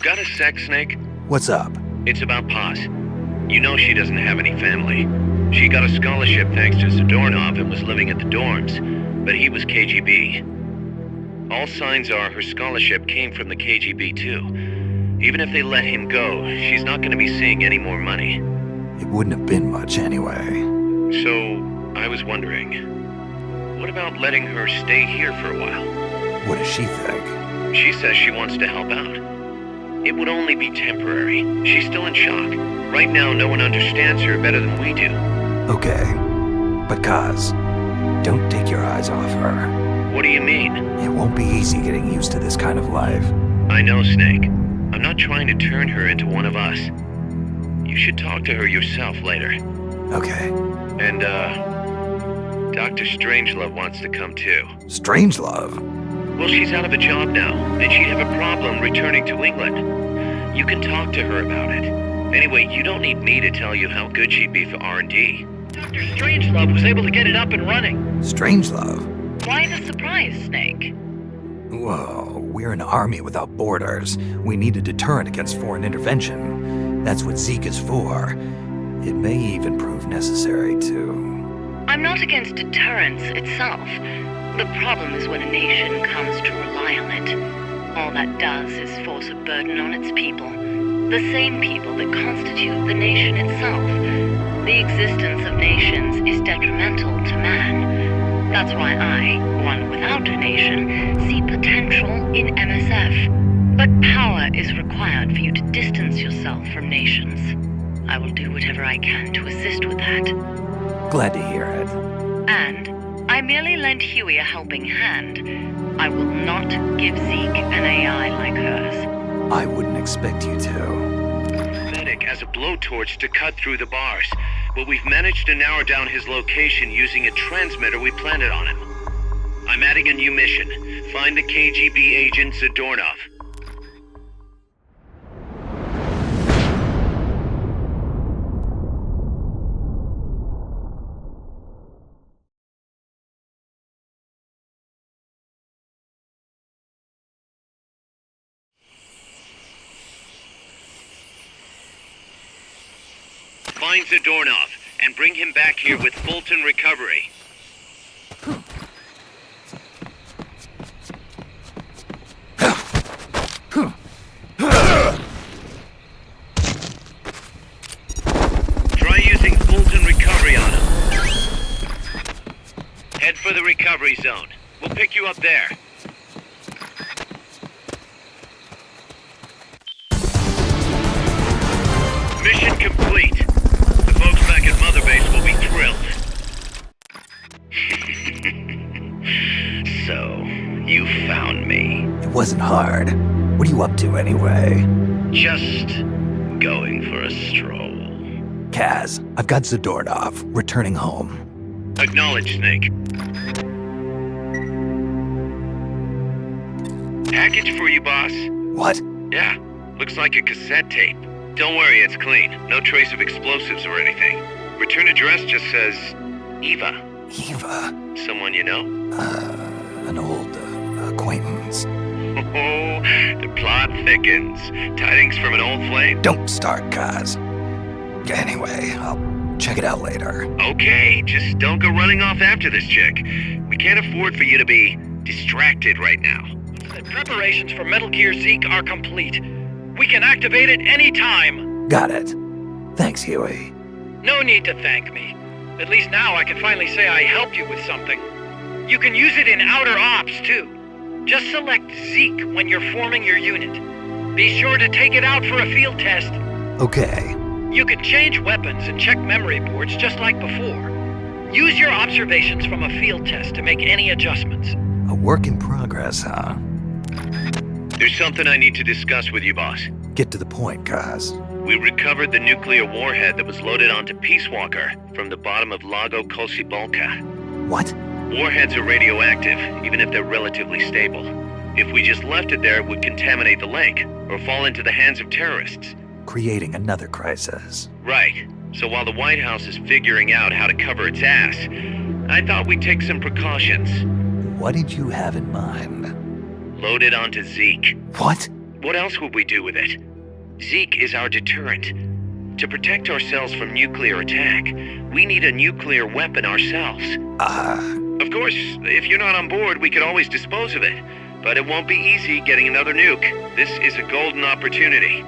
Got a sec, Snake? What's up? It's about Paz. You know she doesn't have any family. She got a scholarship thanks to Zadornov and was living at the dorms, but he was KGB. All signs are her scholarship came from the KGB too. Even if they let him go, she's not going to be seeing any more money. It wouldn't have been much anyway. So, I was wondering, what about letting her stay here for a while? What does she think? She says she wants to help out. It would only be temporary. She's still in shock. Right now, no one understands her better than we do. Okay. But Kaz, don't take your eyes off her. What do you mean? It won't be easy getting used to this kind of life. I know, Snake. I'm not trying to turn her into one of us. You should talk to her yourself later. Okay. And, Dr. Strangelove wants to come too. Strangelove? Well, she's out of a job now, and she'd have a problem returning to England. You can talk to her about it. Anyway, you don't need me to tell you how good she'd be for R&D. Dr. Strangelove was able to get it up and running. Strangelove? Why the surprise, Snake? Whoa, we're an army without borders. We need a deterrent against foreign intervention. That's what Zeke is for. It may even prove necessary to... I'm not against deterrence itself. The problem is when a nation comes to rely on it. All that does is force a burden on its people. The same people that constitute the nation itself. The existence of nations is detrimental to man. That's why I, one without a nation, see potential in MSF. But power is required for you to distance yourself from nations. I will do whatever I can to assist with that. Glad to hear it. And I merely lent Huey a helping hand. I will not give Zeke an AI like hers. I wouldn't expect you to. Medic has a blowtorch to cut through the bars, but we've managed to narrow down his location using a transmitter we planted on him. I'm adding a new mission. Find the KGB agent Zadornov. Find Zadornov and bring him back here with Fulton recovery. Try using Fulton recovery on him. Head for the recovery zone. We'll pick you up there. Mission complete. The folks back at Mother Base will be thrilled. So, you found me. It wasn't hard. What are you up to anyway? Just going for a stroll. Kaz, I've got Zadornov, returning home. Acknowledge, Snake. Package for you, boss. What? Yeah, looks like a cassette tape. Don't worry, it's clean. No trace of explosives or anything. Return address just says Eva. Eva? Someone you know? An old acquaintance. Oh, the plot thickens. Tidings from an old flame? Don't start, Kaz. Anyway, I'll check it out later. Okay, just don't go running off after this chick. We can't afford for you to be distracted right now. The preparations for Metal Gear Zeke are complete. We can activate it any time. Got it. Thanks, Huey. No need to thank me. At least now I can finally say I helped you with something. You can use it in outer ops, too. Just select Zeke when you're forming your unit. Be sure to take it out for a field test. Okay. You can change weapons and check memory boards just like before. Use your observations from a field test to make any adjustments. A work in progress, huh? There's something I need to discuss with you, boss. Get to the point, Kaz. We recovered the nuclear warhead that was loaded onto Peacewalker from the bottom of Lago Kosibalka. What? Warheads are radioactive, even if they're relatively stable. If we just left it there, it would contaminate the lake, or fall into the hands of terrorists. Creating another crisis. Right. So while the White House is figuring out how to cover its ass, I thought we'd take some precautions. What did you have in mind? Load it onto Zeke. What? What else would we do with it? Zeke is our deterrent. To protect ourselves from nuclear attack, we need a nuclear weapon ourselves. Of course, if you're not on board, we could always dispose of it. But it won't be easy getting another nuke. This is a golden opportunity.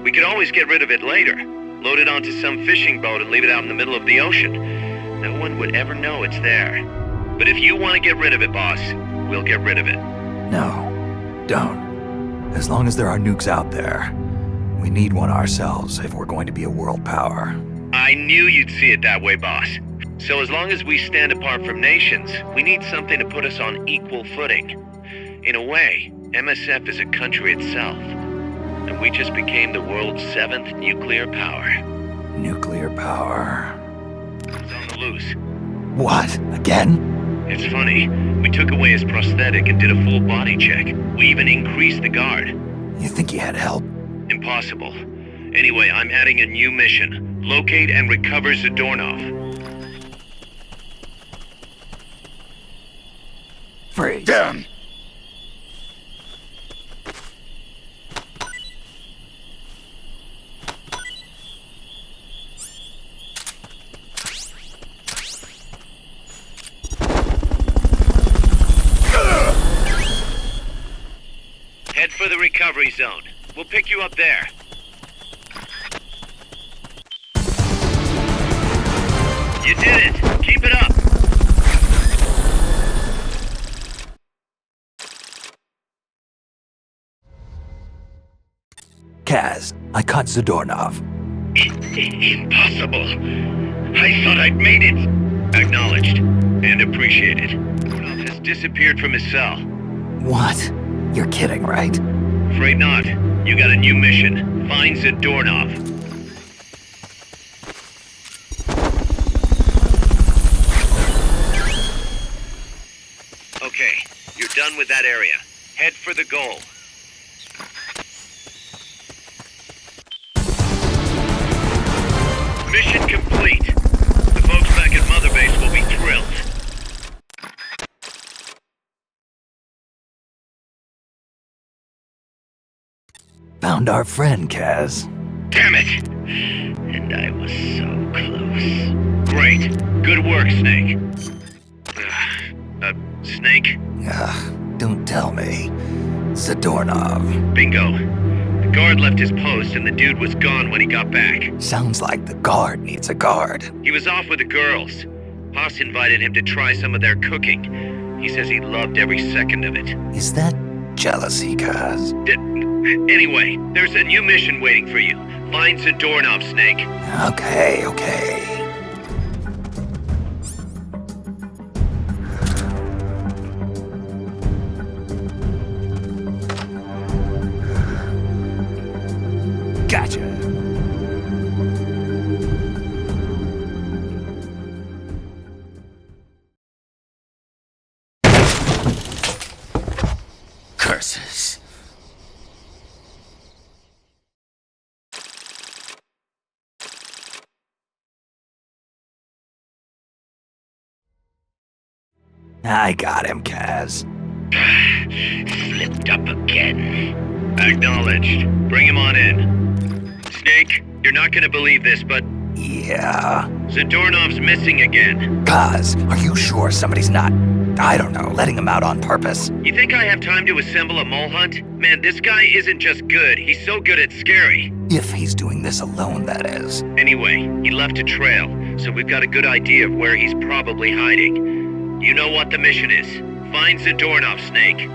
We could always get rid of it later. Load it onto some fishing boat and leave it out in the middle of the ocean. No one would ever know it's there. But if you want to get rid of it, boss, we'll get rid of it. No, don't. As long as there are nukes out there, we need one ourselves if we're going to be a world power. I knew you'd see it that way, boss. So as long as we stand apart from nations, we need something to put us on equal footing. In a way, MSF is a country itself. And we just became the world's 7th nuclear power. Nuclear power? It's on the loose. What? Again? It's funny. We took away his prosthetic and did a full body check. We even increased the guard. You think he had help? Impossible. Anyway, I'm adding a new mission. Locate and recover Zadornov. Freeze. Damn! Head for the recovery zone. We'll pick you up there. You did it! Keep it up! Kaz, I caught Zadornov. Impossible. I thought I'd made it. Acknowledged. And appreciated. Zadornov has disappeared from his cell. What? You're kidding, right? Afraid not. You got a new mission. Find Zadornov. Okay, you're done with that area. Head for the goal. Mission complete. The folks back at Mother Base will be thrilled. Found our friend, Kaz. Damn it! And I was so close. Great. Good work, Snake. Snake? Don't tell me. Zadornov. Bingo. The guard left his post and the dude was gone when he got back. Sounds like the guard needs a guard. He was off with the girls. Haas invited him to try some of their cooking. He says he loved every second of it. Is that jealousy, Kaz? Anyway, there's a new mission waiting for you. Find Zadornov, Snake. Okay. Gotcha. Curses. I got him, Kaz. Slipped up again. Acknowledged. Bring him on in. Snake, you're not gonna believe this, but Yeah. Zadornov's missing again. Kaz, are you sure somebody's not, I don't know, letting him out on purpose? You think I have time to assemble a mole hunt? Man, this guy isn't just good, he's so good at scary. If he's doing this alone, that is. Anyway, he left a trail, so we've got a good idea of where he's probably hiding. You know what the mission is. Find Zadornov, Snake.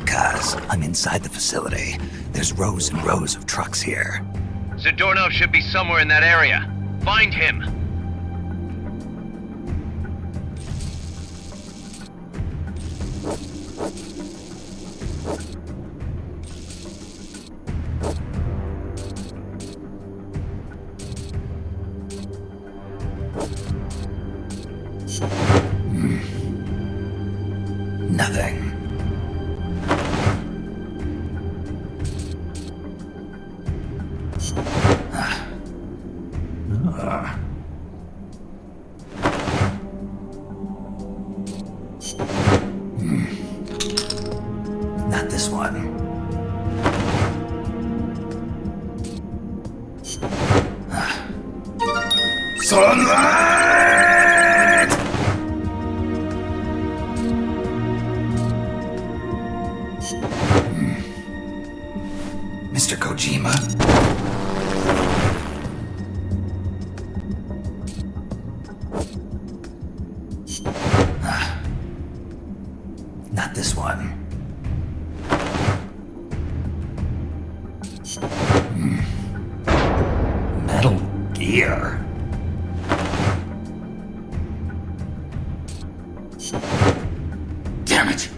Kaz, I'm inside the facility. There's rows and rows of trucks here. Zadornov should be somewhere in that area. Find him. Nothing. Not this one. Sunlight! Mr. Kojima? Not this one. Metal Gear. Damn it!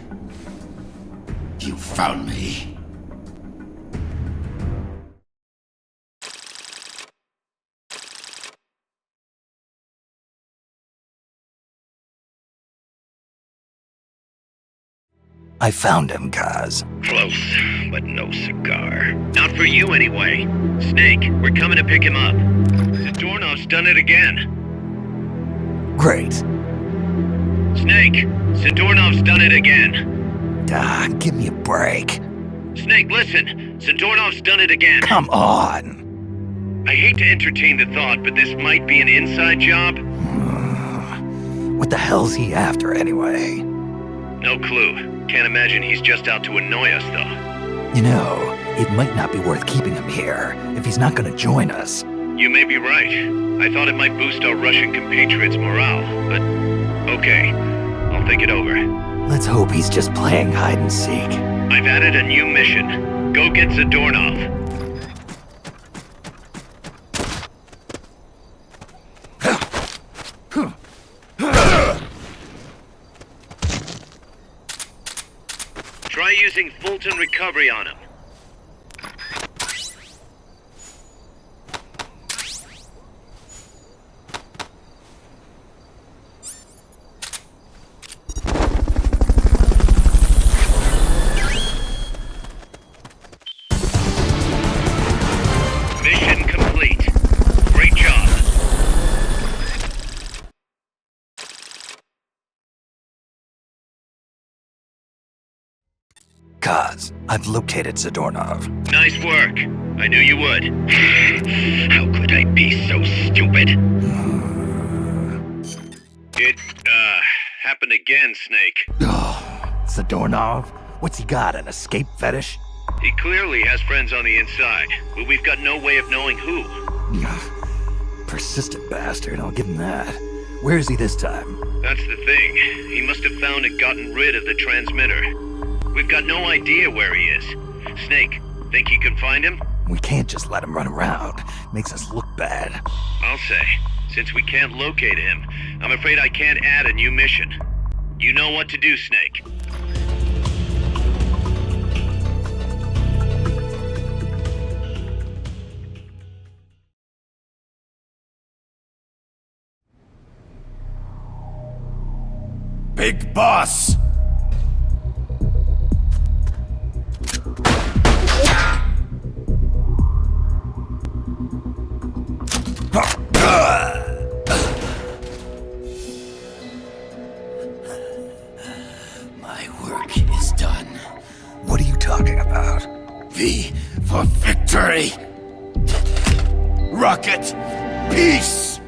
You found me. I found him, Kaz. Close, but no cigar. Not for you, anyway. Snake, we're coming to pick him up. Zadornov's done it again. Great. Snake, Zadornov's done it again. Give me a break. Snake, listen. Zadornov's done it again. Come on. I hate to entertain the thought, but this might be an inside job. What the hell's he after, anyway? No clue. Can't imagine he's just out to annoy us, though. You know, it might not be worth keeping him here if he's not gonna join us. You may be right. I thought it might boost our Russian compatriots' morale, but okay. I'll think it over. Let's hope he's just playing hide and seek. I've added a new mission. Go get Zadornov. Try using Fulton recovery on him. Mission complete. Great job. Kaz, I've located Zadornov. Nice work. I knew you would. How could I be so stupid? It, happened again, Snake. Oh, Zadornov? What's he got, an escape fetish? He clearly has friends on the inside, but we've got no way of knowing who. Persistent bastard, I'll give him that. Where is he this time? That's the thing. He must have found and gotten rid of the transmitter. We've got no idea where he is. Snake, think you can find him? We can't just let him run around. Makes us look bad. I'll say. Since we can't locate him, I'm afraid I can't add a new mission. You know what to do, Snake. Big boss! My work is done. What are you talking about? V for victory! Rocket! Peace!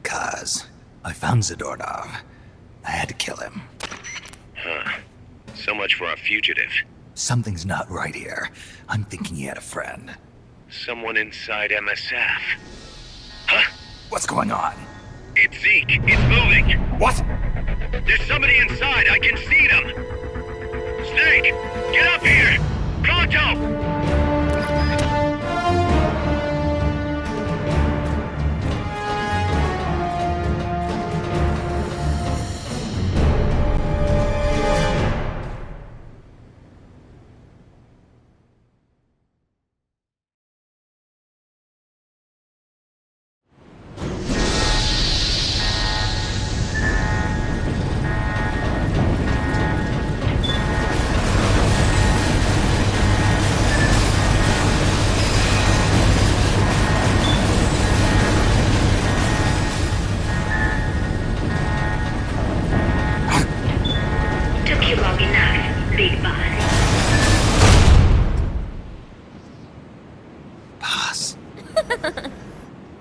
Kaz, I found Zadornov. I had to kill him. Huh. So much for our fugitive. Something's not right here. I'm thinking he had a friend. Someone inside MSF. Huh? What's going on? It's Zeke. It's moving. What? There's somebody inside. I can see them. Snake, get up here. Pronto!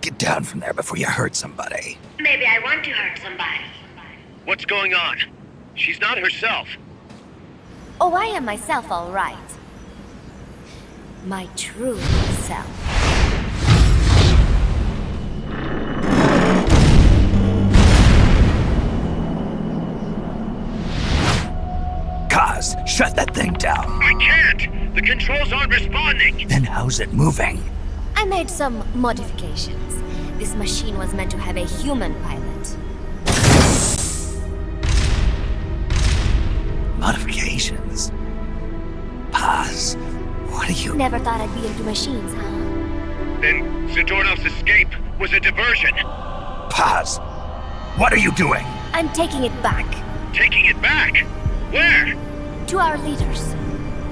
Get down from there before you hurt somebody. Maybe I want to hurt somebody. What's going on? She's not herself. Oh, I am myself, all right. My true self. Kaz, shut that thing down. I can't! The controls aren't responding! Then how's it moving? I made some modifications. This machine was meant to have a human pilot. Modifications? Kaz, what are you... Never thought I'd be into machines, huh? Then Zadornov's escape was a diversion. Kaz, what are you doing? I'm taking it back. Taking it back? Where? To our leaders.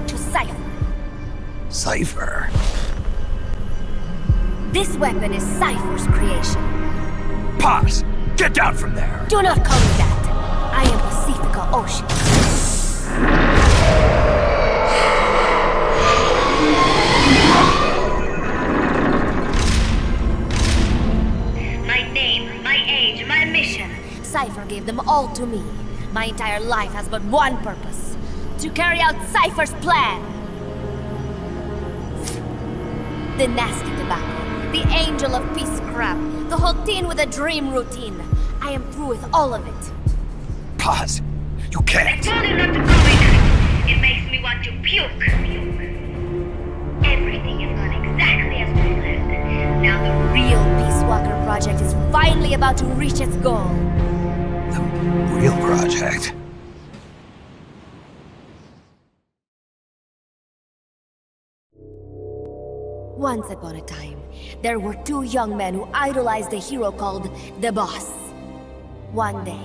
To Cypher. Cypher? This weapon is Cypher's creation. Kaz, get down from there! Do not call me that. I am Pacifica Ocean. My name, my age, my mission. Cypher gave them all to me. My entire life has but one purpose. To carry out Cypher's plan. The nasty tobacco. The angel of peace crap. The whole teen with a dream routine. I am through with all of it. Kaz, you I can't! told you not to call me that. It makes me want to puke. Everything has gone exactly as planned. Now the Real Peacewalker project is finally about to reach its goal. The real project? Once upon a time, there were two young men who idolized a hero called the Boss. One day,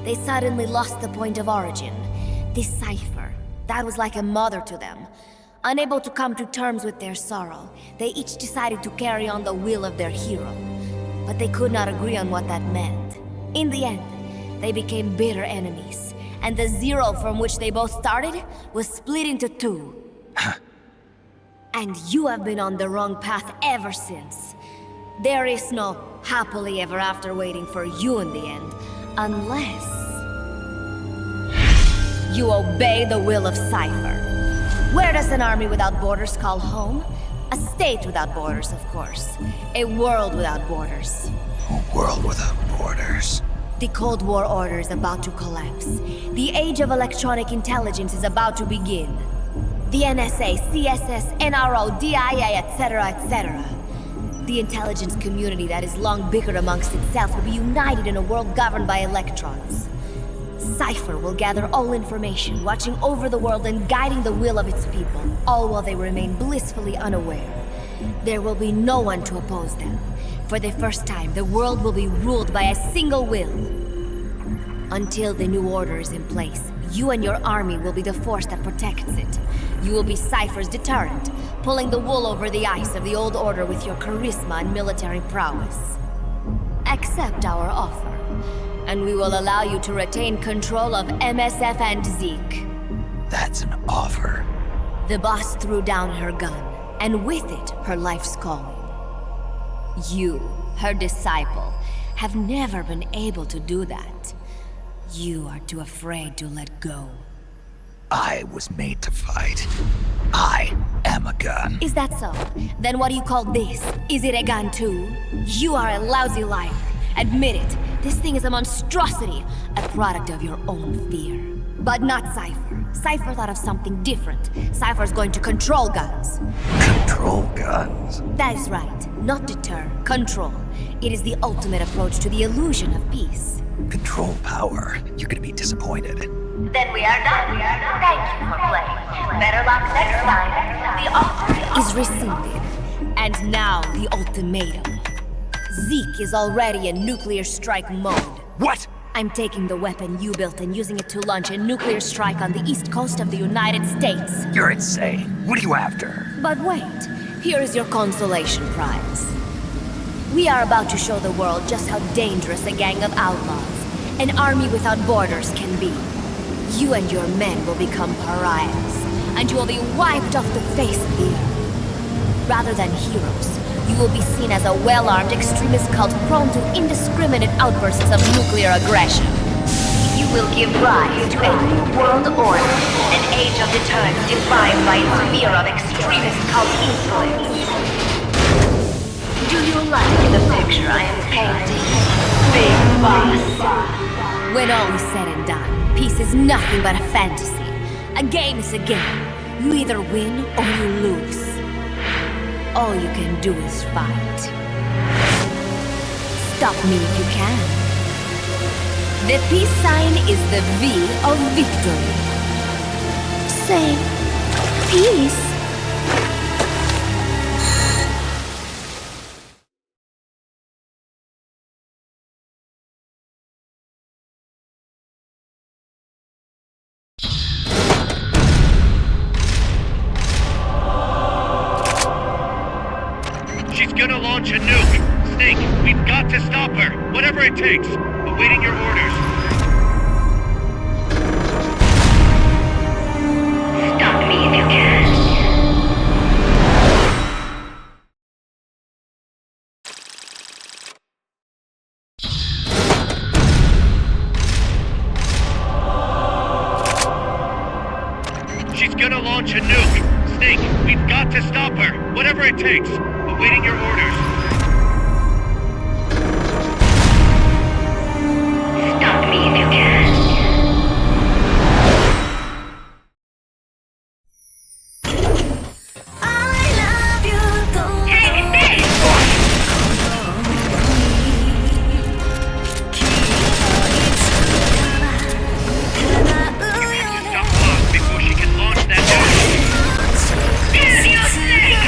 they suddenly lost the point of origin. This Cypher, that was like a mother to them. Unable to come to terms with their sorrow, they each decided to carry on the will of their hero. But they could not agree on what that meant. In the end, they became bitter enemies, and the zero from which they both started was split into two. And you have been on the wrong path ever since. There is no happily ever after waiting for you in the end, unless you obey the will of Cypher. Where does an army without borders call home? A state without borders, of course. A world without borders. A world without borders. The Cold War order is about to collapse. The age of electronic intelligence is about to begin. The NSA, CSS, NRO, DIA, etc., etc. The intelligence community that is long bickered amongst itself will be united in a world governed by electrons. Cypher will gather all information, watching over the world and guiding the will of its people, all while they remain blissfully unaware. There will be no one to oppose them. For the first time, the world will be ruled by a single will. Until the new order is in place, you and your army will be the force that protects it. You will be Cypher's deterrent, pulling the wool over the eyes of the old order with your charisma and military prowess. Accept our offer, and we will allow you to retain control of MSF and Zeke. That's an offer. The boss threw down her gun, and with it, her life's calling. You, her disciple, have never been able to do that. You are too afraid to let go. I was made to fight. I am a gun. Is that so? Then what do you call this? Is it a gun too? You are a lousy liar. Admit it. This thing is a monstrosity, a product of your own fear. But not Cypher. Cypher thought of something different. Cypher's going to control guns. Control guns? That is right. Not deter, control. It is the ultimate approach to the illusion of peace. Control power. You're gonna be disappointed. Then we are done. Thank you for playing. Better luck next time. The offer is rescinded. And now the ultimatum. Zeke is already in nuclear strike mode. What? I'm taking the weapon you built and using it to launch a nuclear strike on the east coast of the United States. You're insane. What are you after? But wait, here is your consolation prize. We are about to show the world just how dangerous a gang of outlaws, an army without borders, can be. You and your men will become pariahs, and you will be wiped off the face of the earth. Rather than heroes, you will be seen as a well-armed extremist cult prone to indiscriminate outbursts of nuclear aggression. You will give rise to a new world order, an age of deterrence defined by its fear of extremist cult influence. Do you like the picture I am painting, Big Boss? When all is said and done, peace is nothing but a fantasy. A game is a game. You either win or you lose. All you can do is fight. Stop me if you can. The peace sign is the V of victory. Say, peace. She's gonna launch a nuke. Snake, we've got to stop her. Whatever it takes. Awaiting your orders. Stop me if you can. She's gonna launch a nuke. Snake, we've got to stop her. Whatever it takes. Awaiting your orders. Stop me if you can. Take this! Stop Boss before she can launch that nuke. Video snake!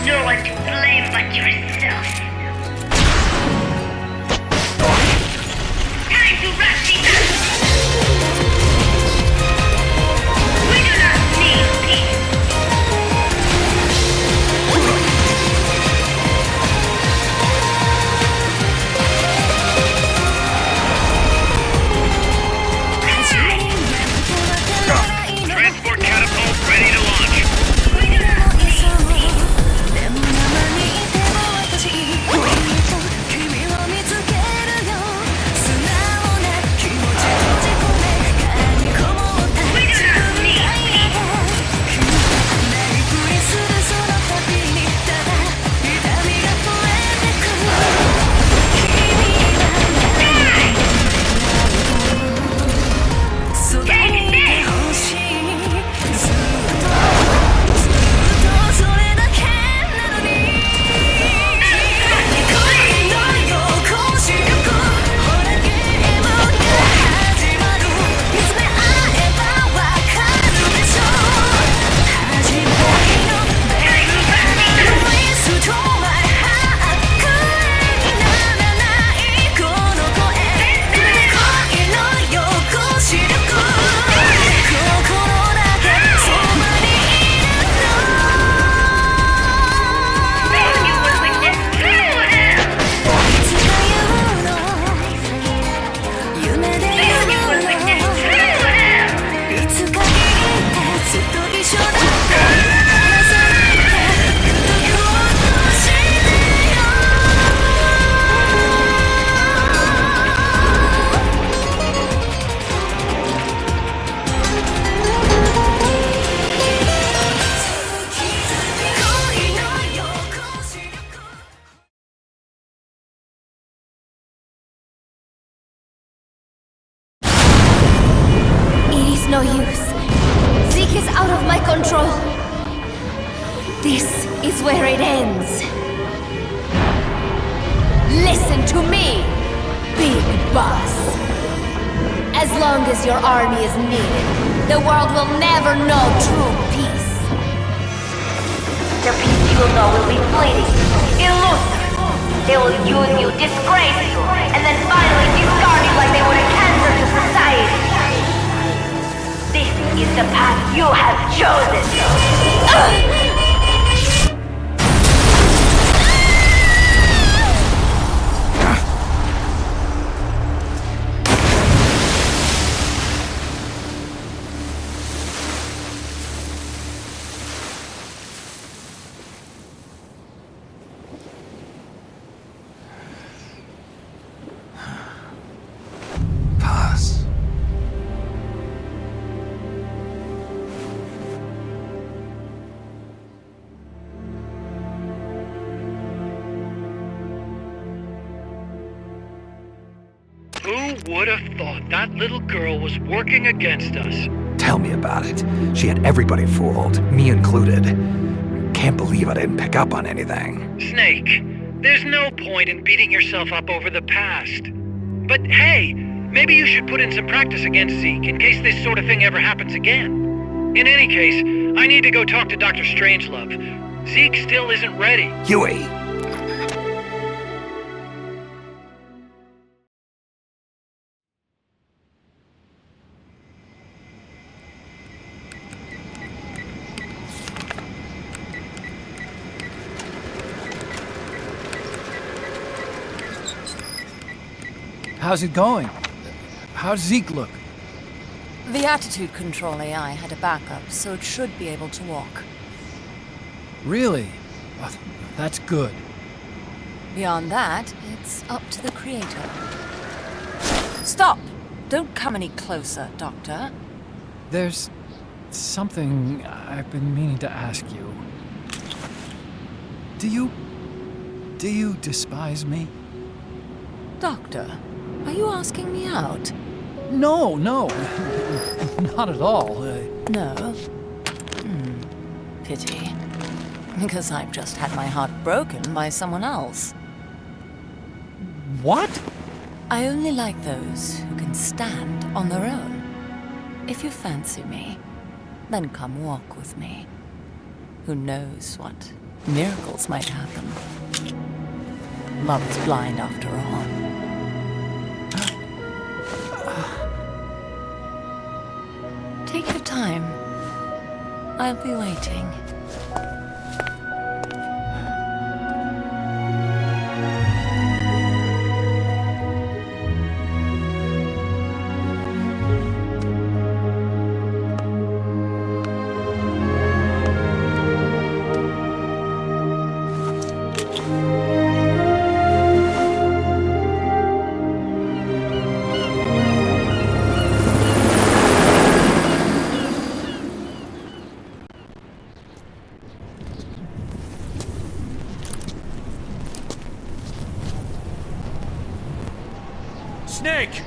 no one to blame but yourself. Time to wrap things up! We do not need peace. Transport catapult ready to launch. We do not need peace. We do not need peace. No use. Zeke is out of my control. This is where it ends. Listen to me, Big Boss. As long as your army is needed, the world will never know true peace. The peace you will know will be fleeting, elusive. They will use you, disgrace you, and then finally discard you like they would a cancer to society. This is the path you have chosen. Who would have thought that little girl was working against us? Tell me about it. She had everybody fooled, me included. Can't believe I didn't pick up on anything. Snake, there's no point in beating yourself up over the past. But hey, maybe you should put in some practice against Zeke in case this sort of thing ever happens again. In any case, I need to go talk to Dr. Strangelove. Zeke still isn't ready. Huey! How's it going? How's Zeke look? The attitude control AI had a backup, so it should be able to walk. Really? Oh, that's good. Beyond that, it's up to the creator. Stop! Don't come any closer, Doctor. There's something I've been meaning to ask you. Do you despise me? Doctor, are you asking me out? No, not at all. No? Pity. Because I've just had my heart broken by someone else. What? I only like those who can stand on their own. If you fancy me, then come walk with me. Who knows what miracles might happen. Love is blind after all. Take your time. I'll be waiting. Snake!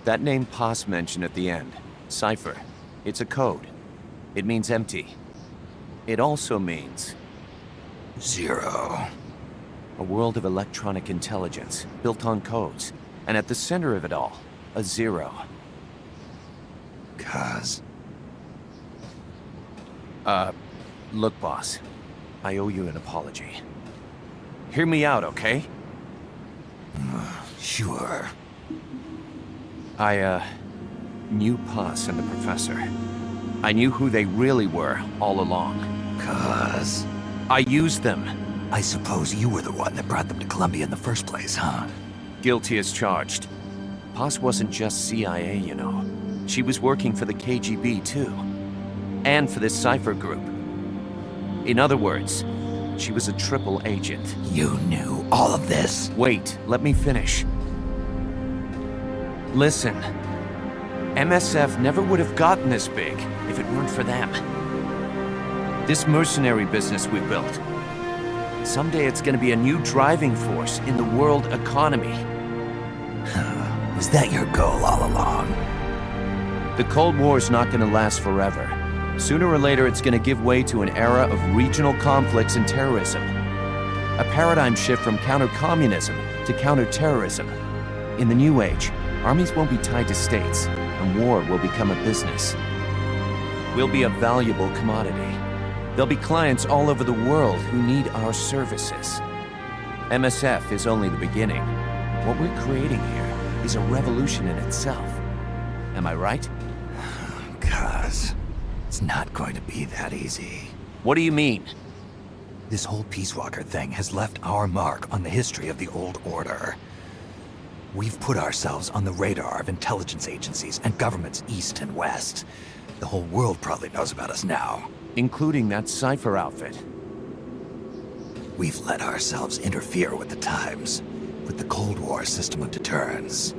That name Paz mentioned at the end, Cipher, it's a code. It means empty. It also means... 0. A world of electronic intelligence, built on codes. And at the center of it all, a 0. Cuz. Look, boss. I owe you an apology. Hear me out, okay? Sure. I knew Paz and the Professor. I knew who they really were all along. Cuz. I used them. I suppose you were the one that brought them to Columbia in the first place, huh? Guilty as charged. Paz wasn't just CIA, you know. She was working for the KGB, too. And for this Cipher group. In other words, she was a triple agent. You knew all of this? Wait, let me finish. Listen. MSF never would have gotten this big if it weren't for them. This mercenary business we built. Someday it's gonna be a new driving force in the world economy. Was that your goal all along? The Cold War's not gonna last forever. Sooner or later it's gonna give way to an era of regional conflicts and terrorism. A paradigm shift from counter-communism to counter-terrorism. In the new age, armies won't be tied to states, and war will become a business. We'll be a valuable commodity. There'll be clients all over the world who need our services. MSF is only the beginning. What we're creating here is a revolution in itself. Am I right? Cuz, it's not going to be that easy. What do you mean? This whole Peacewalker thing has left our mark on the history of the old order. We've put ourselves on the radar of intelligence agencies and governments east and west. The whole world probably knows about us now. Including that Cipher outfit. We've let ourselves interfere with the times, with the Cold War system of deterrence.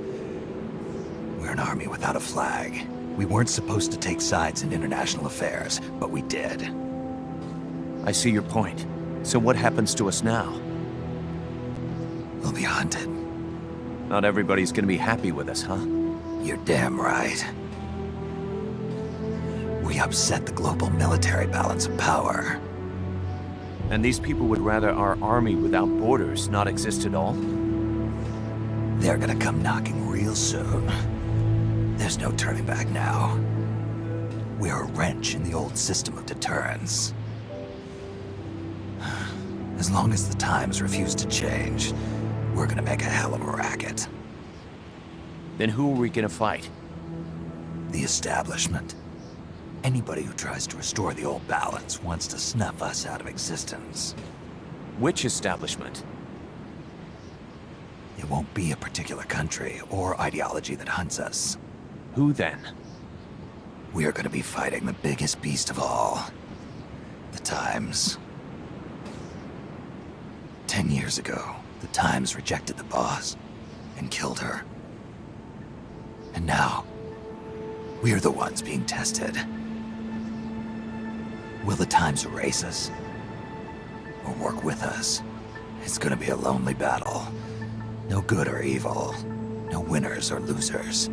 We're an army without a flag. We weren't supposed to take sides in international affairs, but we did. I see your point. So what happens to us now? We'll be hunted. Not everybody's gonna be happy with us, huh? You're damn right. We upset the global military balance of power. And these people would rather our army without borders not exist at all? They're gonna come knocking real soon. There's no turning back now. We're a wrench in the old system of deterrence. As long as the times refuse to change, we're gonna make a hell of a racket. Then who are we gonna fight? The establishment. Anybody who tries to restore the old balance wants to snuff us out of existence. Which establishment? It won't be a particular country or ideology that hunts us. Who then? We're gonna be fighting the biggest beast of all. The Times. 10 years ago, the Times rejected the boss and killed her. And now, we're the ones being tested. Will the Times erase us? Or work with us? It's gonna be a lonely battle. No good or evil. No winners or losers.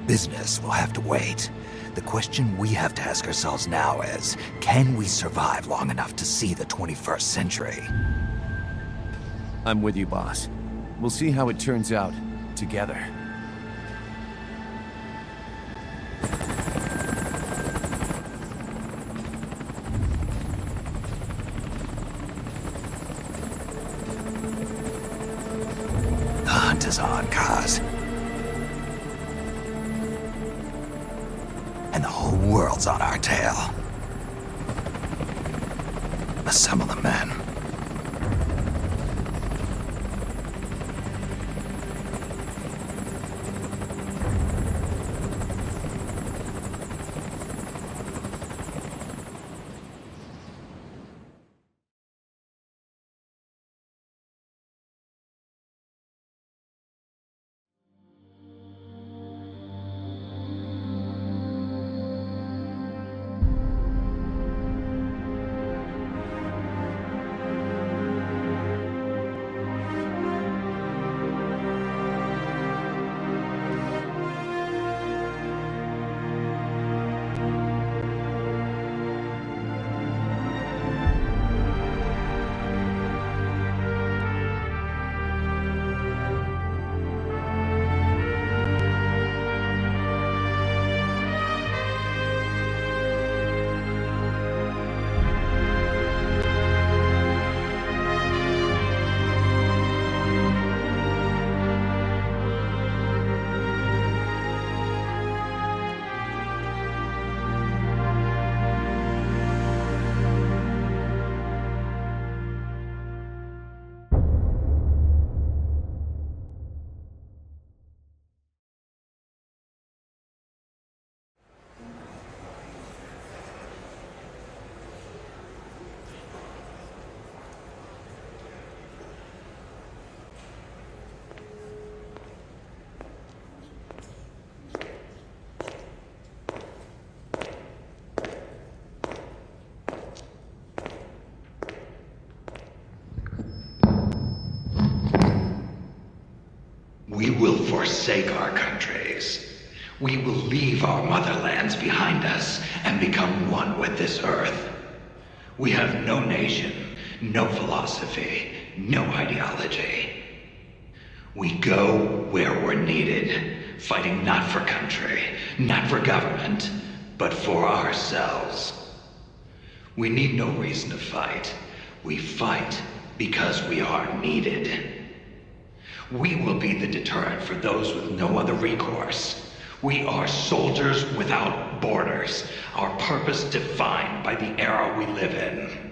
Business will have to wait. The question we have to ask ourselves now is, can we survive long enough to see the 21st century? I'm with you, boss. We'll see how it turns out together. The hunt is on, Kaz. And the whole world's on our tail. Assemble the men. We will forsake our countries. We will leave our motherlands behind us and become one with this earth. We have no nation, no philosophy, no ideology. We go where we're needed, fighting not for country, not for government, but for ourselves. We need no reason to fight. We fight because we are needed. We will be the deterrent for those with no other recourse. We are soldiers without borders, our purpose defined by the era we live in.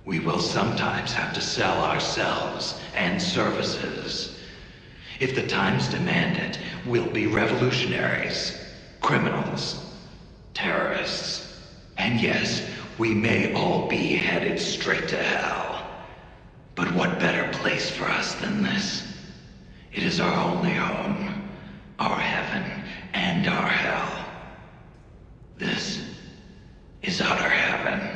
We will sometimes have to sell ourselves and services. If the times demand it, we'll be revolutionaries, criminals, terrorists, and yes, we may all be headed straight to hell. But what better place for us than this? It is our only home, our heaven, and our hell. This is utter heaven.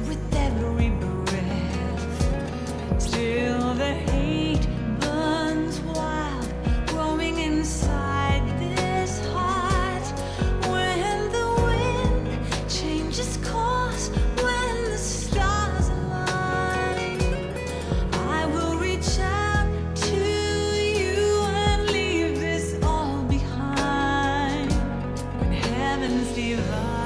With every breath, still the heavens divide.